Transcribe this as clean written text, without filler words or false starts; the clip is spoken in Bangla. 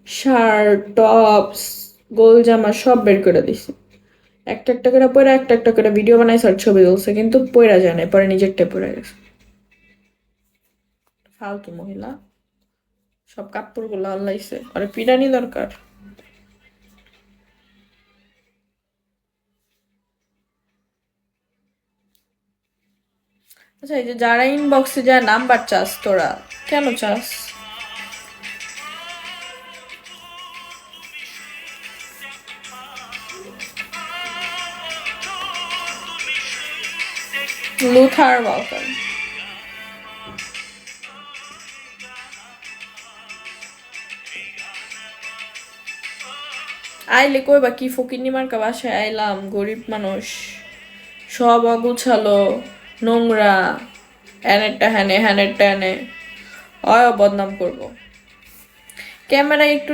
শার্ট টপস গোল জামা সব বের করে দিছি। একটা একটা করে পরে একটা একটা করে ভিডিও বানাইছে আর ছবি তুলছে, কিন্তু পয়রা যায় না, পরে নিজেরটা পরে গেছে। ফালতু মহিলা, সব কাপড় গুলো আল্লাইছে, আরে পিডানি দরকার। আচ্ছা, এই যে যারা ইনবক্সে যা নাম্বার চাস তোরা, কেন চাস? Luther welcome. আইলে কইবা কি ফকিন্নি মার্কা বাসায় আইলাম, গরিব মানুষ, সব অগুছালো, নোংরা, হ্যানেরটা হ্যানে হ্যানেরটা হ্যানে, অয় বদনাম করবো। ক্যামেরায় একটু